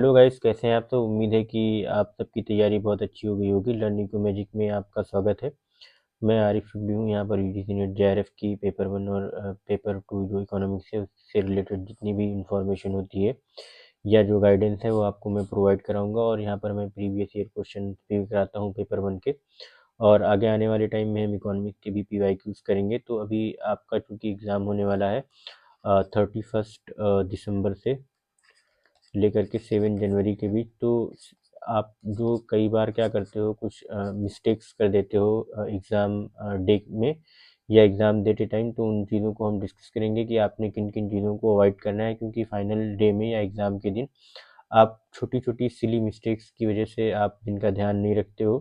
Hello guys, कैसे हैं आप? तो उम्मीद है कि आप सबकी तैयारी बहुत अच्छी हो गई होगी। लर्निंग टू मैजिक में आपका स्वागत है। मैं आरिफ शुक्ली हूँ। यहाँ पर यूजीसी नेट जेआरएफ की पेपर 1 और पेपर 2 जो इकोनॉमिक्स है उससे रिलेटेड जितनी भी इंफॉर्मेशन होती है या जो गाइडेंस है वो आपको मैं प्रोवाइड कराऊंगा। और यहाँ पर मैं प्रीवियस ईयर क्वेश्चन भी कराता हूँ पेपर 1 के। और आगे आने वाले टाइम में हम इकोनॉमिक्स के भी PYQs करेंगे। तो अभी आपका चूँकि एग्ज़ाम होने वाला है 31 दिसंबर से लेकर के 7 जनवरी के बीच। तो आप जो कई बार क्या करते हो, कुछ मिस्टेक्स कर देते हो एग्ज़ाम डे में या एग्ज़ाम देते टाइम, तो उन चीज़ों को हम डिस्कस करेंगे कि आपने किन किन चीज़ों को अवॉइड करना है। क्योंकि फाइनल डे में या एग्ज़ाम के दिन आप छोटी छोटी सिली मिस्टेक्स की वजह से आप जिनका ध्यान नहीं रखते हो,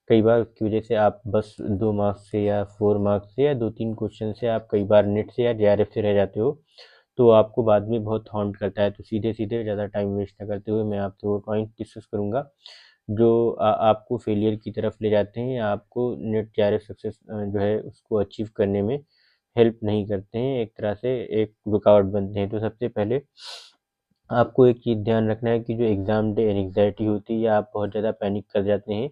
कई बार उसकी वजह से आप बस 2 मार्क्स से या 4 मार्क्स से या 2-3 क्वेश्चन से आप कई बार नेट से या जेआरएफ से रह जाते हो। तो आपको बाद में बहुत हॉन्ट करता है। तो सीधे सीधे ज़्यादा टाइम वेस्ट ना करते हुए मैं आपसे वो पॉइंट डिस्कस करूँगा जो आपको फेलियर की तरफ ले जाते हैं या आपको नेट जेआरएफ सक्सेस जो है उसको अचीव करने में हेल्प नहीं करते हैं, एक तरह से एक रुकावट बनते हैं। तो सबसे पहले आपको एक चीज़ ध्यान रखना है कि जो एग्ज़ाम डे एंग्जाइटी होती है या आप बहुत ज़्यादा पैनिक कर जाते हैं,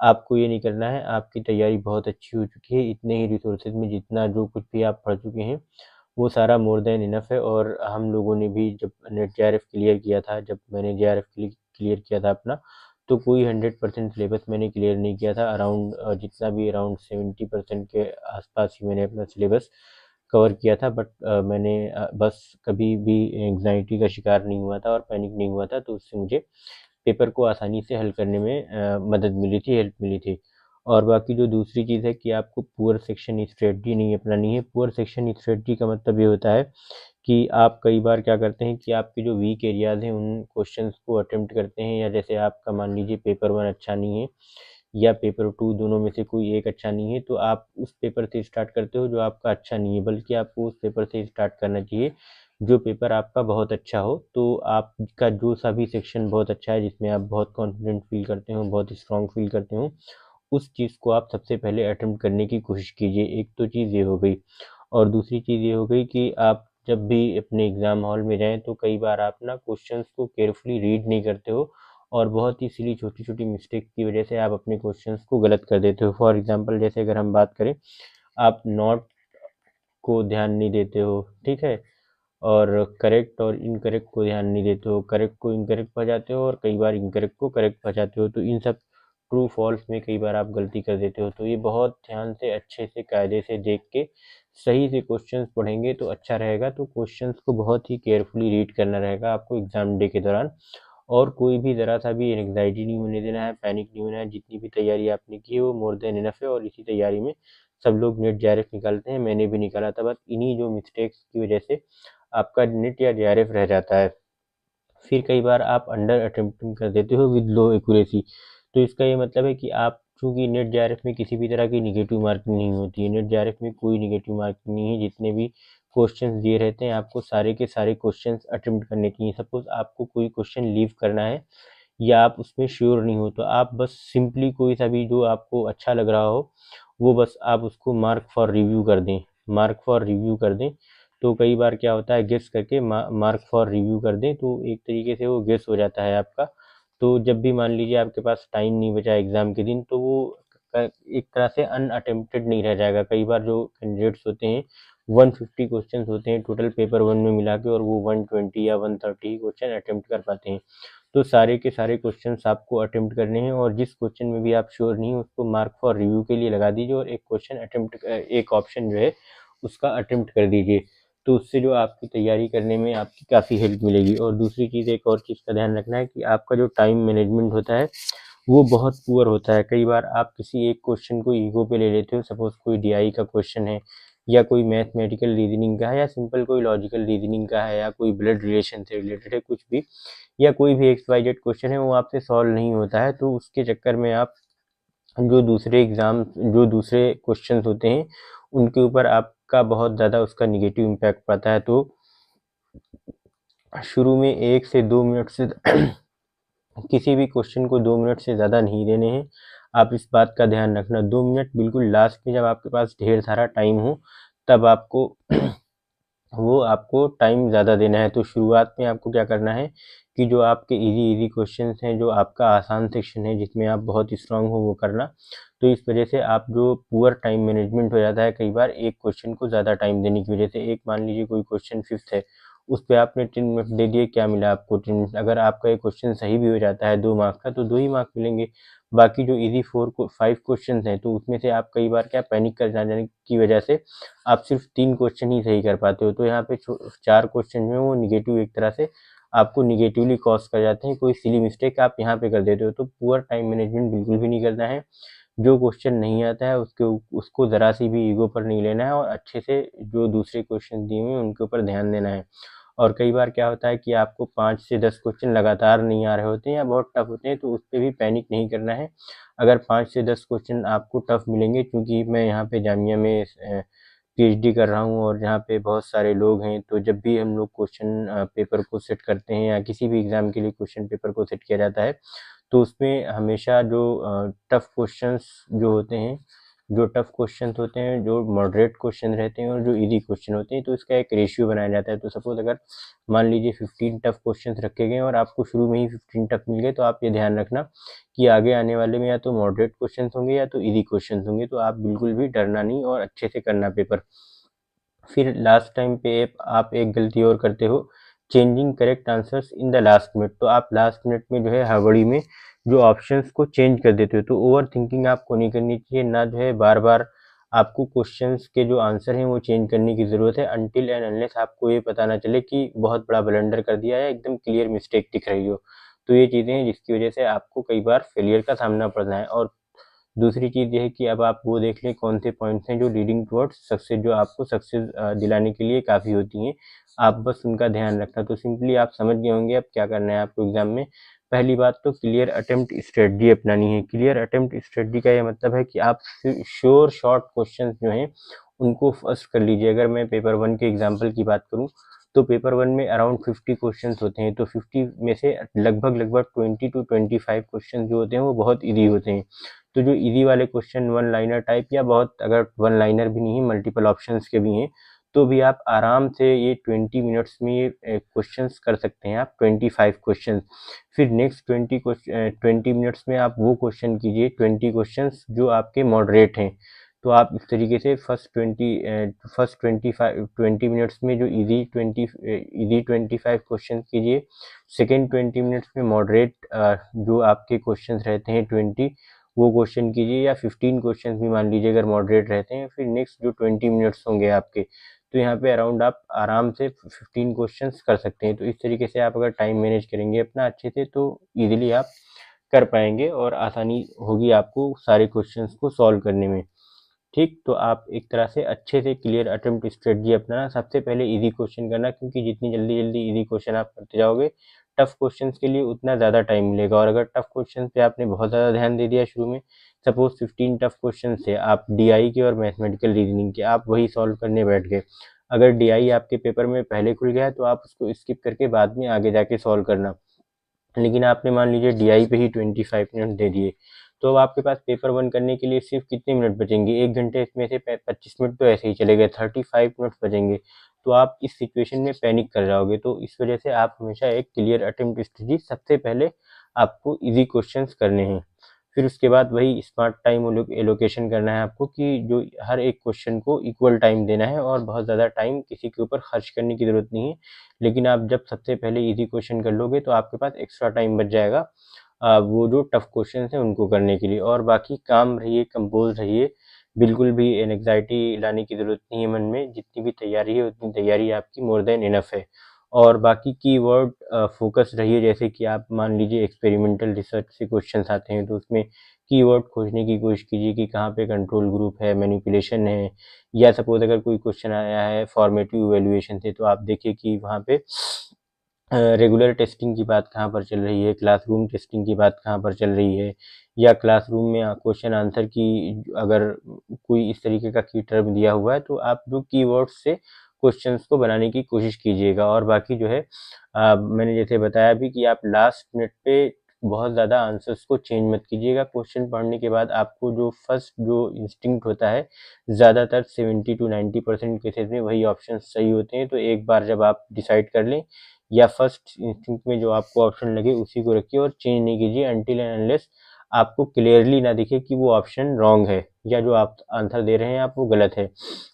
आपको ये नहीं करना है। आपकी तैयारी बहुत अच्छी हो चुकी है। इतने ही रिसोर्सेज में जितना जो कुछ भी आप पढ़ चुके हैं वो सारा मोर देन इनफ है। और हम लोगों ने भी जब नेट जेआरएफ क्लियर किया था, जब मैंने जेआरएफ क्लियर किया था अपना, तो कोई 100% सिलेबस मैंने क्लियर नहीं किया था। अराउंड जितना भी अराउंड 70% के आसपास ही मैंने अपना सिलेबस कवर किया था। बट मैंने बस कभी भी एंग्जाइटी का शिकार नहीं हुआ था और पैनिक नहीं हुआ था। तो उससे मुझे पेपर को आसानी से हल करने में मदद मिली थी, हेल्प मिली थी। और बाकी जो दूसरी चीज़ है कि आपको पुअर सेक्शन स्ट्रेटजी नहीं अपनानी है। पुअर सेक्शन स्ट्रेटजी का मतलब ये होता है कि आप कई बार क्या करते हैं कि आपके जो वीक एरियाज़ हैं उन क्वेश्चंस को अटेम्प्ट करते हैं। या जैसे आपका मान लीजिए पेपर 1 अच्छा नहीं है या पेपर 2, दोनों में से कोई एक अच्छा नहीं है, तो आप उस पेपर से स्टार्ट करते हो जो आपका अच्छा नहीं है, बल्कि आपको उस पेपर से स्टार्ट करना चाहिए जो पेपर आपका बहुत अच्छा हो। तो आपका जो सा भी सेक्शन बहुत अच्छा है, जिसमें आप बहुत कॉन्फिडेंट फील करते हो, बहुत स्ट्रांग फील करते हो, उस चीज़ को आप सबसे पहले अटेम्प्ट करने की कोशिश कीजिए। एक तो चीज़ ये हो गई। और दूसरी चीज़ ये हो गई कि आप जब भी अपने एग्ज़ाम हॉल में जाएँ तो कई बार आप ना क्वेश्चंस को केयरफुली रीड नहीं करते हो और बहुत ही सिली छोटी-छोटी मिस्टेक की वजह से आप अपने क्वेश्चंस को गलत कर देते हो। फॉर एग्ज़ाम्पल जैसे अगर हम बात करें, आप नॉट को ध्यान नहीं देते हो, ठीक है? और करेक्ट और इनकरेक्ट को ध्यान नहीं देते हो, करेक्ट को इनकरेक्ट पढ़ जाते हो और कई बार इनकरेक्ट को करेक्ट पढ़ जाते हो। तो इन सब ट्रू फॉल्स में कई बार आप गलती कर देते हो। तो ये बहुत ध्यान से, अच्छे से, कायदे से देख के सही से क्वेश्चंस पढ़ेंगे तो अच्छा रहेगा। तो क्वेश्चंस को बहुत ही केयरफुली रीड करना रहेगा आपको एग्ज़ाम डे के दौरान। और कोई भी ज़रा सा भी एंग्जाइटी नहीं होने देना है, पैनिक नहीं होना है। जितनी भी तैयारी आपने की है वो मोर देन इनफ है। और इसी तैयारी में सब लोग नेट जेआरएफ निकालते हैं, मैंने भी निकाला था। बस इन्हीं जो मिस्टेक्स की वजह से आपका नेट या जेआरएफ रह जाता है। फिर कई बार आप अंडर अटेम्प्टिंग कर देते हो विद लो एक्यूरेसी। तो इसका ये मतलब है कि आप चूँकि नेट जेआरएफ में किसी भी तरह की नेगेटिव मार्किंग नहीं होती है, नेट जेआरएफ में कोई नेगेटिव मार्किंग नहीं है। जितने भी क्वेश्चंस दिए रहते हैं आपको सारे के सारे क्वेश्चंस अटेम्प्ट करने चाहिए। सपोज आपको कोई क्वेश्चन लीव करना है या आप उसमें श्योर नहीं हो, तो आप बस सिंपली कोई सा भी जो आपको अच्छा लग रहा हो वो बस आप उसको मार्क फॉर रिव्यू कर दें, मार्क फॉर रिव्यू कर दें। तो कई बार क्या होता है, गेस करके मार्क फॉर रिव्यू कर दें तो एक तरीके से वो गेस हो जाता है आपका। तो जब भी मान लीजिए आपके पास टाइम नहीं बचा एग्ज़ाम के दिन, तो वो एक तरह से अनअटेम्प्टेड नहीं रह जाएगा। कई बार जो कैंडिडेट्स होते हैं 150 क्वेश्चन होते हैं टोटल पेपर 1 में मिला के, और वो 120 या 130 ही क्वेश्चन अटेम्प्ट कर पाते हैं। तो सारे के सारे क्वेश्चंस आपको अटेम्प्ट करने हैं और जिस क्वेश्चन में भी आप श्योर नहीं हो उसको मार्क फॉर रिव्यू के लिए लगा दीजिए और एक क्वेश्चन अटेम्प्ट, एक ऑप्शन जो है उसका अटेम्प्ट कर दीजिए। तो उससे जो आपकी तैयारी करने में आपकी काफ़ी हेल्प मिलेगी। और दूसरी चीज़, एक और चीज़ का ध्यान रखना है कि आपका जो टाइम मैनेजमेंट होता है वो बहुत पुअर होता है। कई बार आप किसी एक क्वेश्चन को ईगो पे ले लेते हो। सपोज कोई डीआई का क्वेश्चन है या कोई मैथमेटिकल रीजनिंग का है या सिंपल कोई लॉजिकल रीजनिंग का है या कोई ब्लड रिलेशन से रिलेटेड है, कुछ भी, या कोई भी XYZ क्वेश्चन है वो आपसे सॉल्व नहीं होता है। तो उसके चक्कर में आप जो दूसरे क्वेश्चन होते हैं उनके ऊपर आपका बहुत ज़्यादा उसका निगेटिव इम्पैक्ट पड़ता है। तो शुरू में 1 से 2 मिनट से किसी भी क्वेश्चन को 2 मिनट से ज़्यादा नहीं देने हैं। आप इस बात का ध्यान रखना। 2 मिनट बिल्कुल लास्ट में जब आपके पास ढेर सारा टाइम हो तब आपको वो आपको टाइम ज़्यादा देना है। तो शुरुआत में आपको क्या करना है कि जो आपके इजी क्वेश्चंस हैं, जो आपका आसान सेक्शन है जिसमें आप बहुत स्ट्रांग हो, वो करना। तो इस वजह से आप जो पुअर टाइम मैनेजमेंट हो जाता है कई बार एक क्वेश्चन को ज़्यादा टाइम देने की वजह से। एक मान लीजिए कोई क्वेश्चन 5th है, उस पर आपने 10 मिनट दे दिए, क्या मिला आपको 10 मिनट। अगर आपका एक क्वेश्चन सही भी हो जाता है 2 मार्क्स का, तो 2 ही मार्क्स मिलेंगे। बाकी जो इजी 5 क्वेश्चन हैं, तो उसमें से आप कई बार क्या पैनिक कर जाने की वजह से आप सिर्फ 3 क्वेश्चन ही सही कर पाते हो। तो यहाँ पे 4 क्वेश्चन जो है वो निगेटिव, एक तरह से आपको निगेटिवली कॉस्ट कर जाते हैं। कोई सिली मिस्टेक आप यहाँ पे कर देते हो। तो पुअर टाइम मैनेजमेंट बिल्कुल भी नहीं करना है। जो क्वेश्चन नहीं आता है उसको ज़रा सी भी ईगो पर नहीं लेना है, और अच्छे से जो दूसरे क्वेश्चन दिए हुए हैं उनके ऊपर ध्यान देना है। और कई बार क्या होता है कि आपको 5 से 10 क्वेश्चन लगातार नहीं आ रहे होते हैं या बहुत टफ होते हैं, तो उस पर भी पैनिक नहीं करना है। अगर 5 से 10 क्वेश्चन आपको टफ मिलेंगे, क्योंकि मैं यहाँ पे जामिया में पीएचडी कर रहा हूँ और जहाँ पे बहुत सारे लोग हैं, तो जब भी हम लोग क्वेश्चन पेपर को सेट करते हैं या किसी भी एग्ज़ाम के लिए क्वेश्चन पेपर को सेट किया जाता है, तो उसमें हमेशा जो टफ क्वेश्चंस जो होते हैं, जो मॉडरेट क्वेश्चन रहते हैं और जो इजी क्वेश्चन होते हैं, तो इसका एक रेशियो बनाया जाता है। तो सपोज अगर मान लीजिए 15 टफ क्वेश्चन रखे गए और आपको शुरू में ही 15 टफ मिल गए, तो आप ये ध्यान रखना कि आगे आने वाले में या तो मॉडरेट क्वेश्चन होंगे या तो इजी क्वेश्चन होंगे। तो आप बिल्कुल भी डरना नहीं और अच्छे से करना पेपर। फिर लास्ट टाइम पे आप एक गलती और करते हो, changing correct answers in the last minute. तो आप लास्ट मिनट में जो है हड़बड़ी में जो ऑप्शंस को चेंज कर देते हो। तो ओवर थिंकिंग आपको नहीं करनी चाहिए, ना जो है बार बार आपको क्वेश्चंस के जो आंसर हैं वो चेंज करने की ज़रूरत है, अनटिल एंड अनलेस आपको ये पता ना चले कि बहुत बड़ा ब्लंडर कर दिया है, एकदम क्लियर मिस्टेक दिख रही हो। तो ये चीज़ें हैं जिसकी वजह से आपको कई बार फेलियर का सामना पड़ना है। और दूसरी चीज़ ये है कि अब आप वो देख लें कौन से पॉइंट्स हैं जो लीडिंग टुवर्ड्स सक्सेस, जो आपको सक्सेस दिलाने के लिए काफ़ी होती हैं। आप बस उनका ध्यान रखना। तो सिंपली आप समझ गए होंगे अब क्या करना है आपको एग्ज़ाम में। पहली बात तो क्लियर अटेम्प्ट स्ट्रेटजी अपनानी है। क्लियर अटेम्प्ट स्ट्रेटजी का ये मतलब है कि आप श्योर शॉर्ट क्वेश्चन जो हैं उनको फर्स्ट कर लीजिए। अगर मैं पेपर 1 के एग्जाम्पल की बात करूँ, तो पेपर 1 में अराउंड 50 क्वेश्चन होते हैं। तो 50 में से लगभग 20 to 25 क्वेश्चन जो होते हैं वो बहुत ईजी होते हैं। तो जो इजी वाले क्वेश्चन 1 लाइनर टाइप, या बहुत अगर 1 लाइनर भी नहीं है, मल्टीपल ऑप्शंस के भी हैं, तो भी आप आराम से ये 20 मिनट्स में ये क्वेश्चंस कर सकते हैं आप, 25 क्वेश्चन। फिर नेक्स्ट 20 मिनट्स में आप वो क्वेश्चन कीजिए 20 क्वेश्चंस जो आपके मॉडरेट हैं। तो आप इस तरीके से फर्स्ट 20 मिनट्स में जो इजी 25 क्वेश्चन कीजिए, सेकेंड 20 मिनट्स में मॉडरेट जो आपके क्वेश्चंस रहते हैं 20, वो क्वेश्चन कीजिए, या 15 क्वेश्चन भी मान लीजिए अगर मॉडरेट रहते हैं। फिर नेक्स्ट जो 20 मिनट्स होंगे आपके, तो यहाँ पे अराउंड आप आराम से 15 क्वेश्चंस कर सकते हैं। तो इस तरीके से आप अगर टाइम मैनेज करेंगे अपना अच्छे से, तो ईजिली आप कर पाएंगे और आसानी होगी आपको सारे क्वेश्चंस को सॉल्व करने में। ठीक, तो आप एक तरह से अच्छे से क्लियर अटेम्प्ट स्ट्रेटजी अपनाना। सबसे पहले इजी क्वेश्चन करना, क्योंकि जितनी जल्दी जल्दी इजी क्वेश्चन आप करते जाओगे, टफ क्वेश्चन के लिए उतना ज़्यादा टाइम मिलेगा। और अगर टफ क्वेश्चन पे आपने बहुत ज़्यादा ध्यान दे दिया शुरू में, सपोज 15 टफ क्वेश्चन थे आप डीआई के और मैथमेटिकल रीजनिंग के, आप वही सॉल्व करने बैठ गए। अगर डीआई आपके पेपर में पहले खुल गया है, तो आप उसको स्किप करके बाद में आगे जाके सॉल्व करना। लेकिन आपने मान लीजिए डीआई पे ही 25 मिनट दे दिए, तो अब आपके पास पेपर 1 करने के लिए सिर्फ कितने मिनट बचेंगे? 1 घंटे में से 25 मिनट तो ऐसे ही चले गए, 35 मिनट बचेंगे। तो आप इस सिचुएशन में पैनिक कर जाओगे। तो इस वजह से आप हमेशा एक क्लियर अटेम्प्ट स्ट्रेटजी, सबसे पहले आपको इजी क्वेश्चंस करने हैं। फिर उसके बाद वही स्मार्ट टाइम एलोकेशन करना है आपको, कि जो हर एक क्वेश्चन को इक्वल टाइम देना है और बहुत ज़्यादा टाइम किसी के ऊपर खर्च करने की ज़रूरत नहीं है। लेकिन आप जब सबसे पहले इजी क्वेश्चन कर लोगे, तो आपके पास एक्स्ट्रा टाइम बच जाएगा वो जो टफ क्वेश्चन हैं उनको करने के लिए। और बाकी काम रहिए, कंपोज रहिए, बिल्कुल भी एंग्जाइटी लाने की ज़रूरत नहीं है मन में। जितनी भी तैयारी है उतनी तैयारी आपकी मोर देन इनफ है। और बाकी कीवर्ड फोकस रहिए। जैसे कि आप मान लीजिए एक्सपेरिमेंटल रिसर्च से क्वेश्चंस आते हैं, तो उसमें कीवर्ड खोजने की कोशिश कीजिए कि कहाँ पे कंट्रोल ग्रुप है, मैनिपुलेशन है। या सपोज अगर कोई क्वेश्चन आया है फॉर्मेटिव इवैल्यूएशन से, तो आप देखिए कि वहाँ पे रेगुलर टेस्टिंग की बात कहाँ पर चल रही है, क्लासरूम टेस्टिंग की बात कहाँ पर चल रही है, या क्लासरूम में क्वेश्चन आंसर की अगर कोई इस तरीके का की टर्म दिया हुआ है, तो आप जो कीवर्ड्स से क्वेश्चंस को बनाने की कोशिश कीजिएगा। और बाकी जो है मैंने जैसे बताया भी कि आप लास्ट मिनट पे बहुत ज़्यादा आंसर्स को चेंज मत कीजिएगा। क्वेश्चन पढ़ने के बाद आपको जो फर्स्ट जो इंस्टिंक्ट होता है, ज़्यादातर 70 to 90% केसेस में वही ऑप्शन सही होते हैं। तो एक बार जब आप डिसाइड कर लें या फर्स्ट इंस्टिंक्ट में जो आपको ऑप्शन लगे उसी को रखिए और चेंज नहीं कीजिए अनटिल एंड अनलेस आपको क्लियरली ना दिखे कि वो ऑप्शन रॉन्ग है या जो आप आंसर दे रहे हैं आप वो गलत है।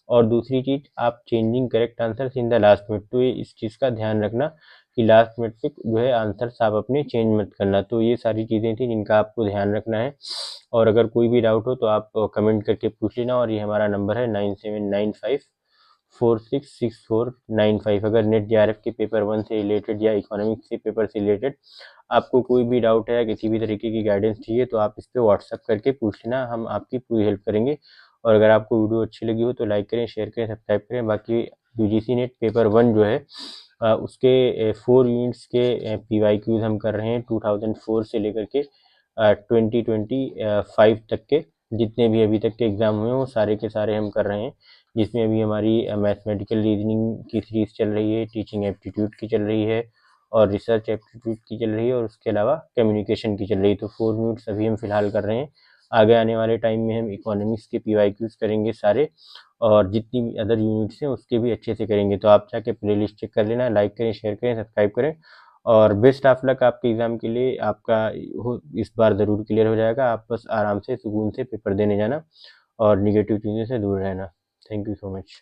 और दूसरी चीज़, आप changing correct answer in the last minute, तो ये इस चीज़ का ध्यान रखना कि लास्ट मिनट पे जो है आंसर आप अपने चेंज मत करना। तो ये सारी चीज़ें थी जिनका आपको ध्यान रखना है। और अगर कोई भी डाउट हो तो आप कमेंट करके पूछ लेना। और ये हमारा नंबर है 9795466495। अगर नेट JRF के पेपर 1 से रिलेटेड या इकोनॉमिक्स के पेपर से रिलेटेड आपको कोई भी डाउट है या किसी भी तरीके की गाइडेंस चाहिए तो आप इस पर व्हाट्सअप करके पूछ लेना, हम आपकी पूरी हेल्प करेंगे। और अगर आपको वीडियो अच्छी लगी हो तो लाइक करें, शेयर करें, सब्सक्राइब करें। बाकी UGC नेट पेपर 1 जो है उसके 4 यूनिट्स के PYQs हम कर रहे हैं 2004 से लेकर के 2025 तक के जितने भी अभी तक के एग्ज़ाम हुए हैं वो सारे के सारे हम कर रहे हैं, जिसमें अभी हमारी मैथमेटिकल रीजनिंग की सीरीज़ चल रही है, टीचिंग एप्टीट्यूड की चल रही है और रिसर्च एप्टीट्यूड की चल रही है और उसके अलावा कम्युनिकेशन की चल रही है। तो 4 यूनिट्स अभी हम फिलहाल कर रहे हैं। आगे आने वाले टाइम में हम इकोनॉमिक्स के PYQs करेंगे सारे, और जितनी भी अदर यूनिट्स हैं उसके भी अच्छे से करेंगे। तो आप जाके प्लेलिस्ट चेक कर लेना, लाइक करें, शेयर करें, सब्सक्राइब करें। और बेस्ट ऑफ लक आपके एग्ज़ाम के लिए। आपका इस बार ज़रूर क्लियर हो जाएगा। आप बस आराम से सुकून से पेपर देने जाना और निगेटिव चीज़ों से दूर रहना। Thank you so much.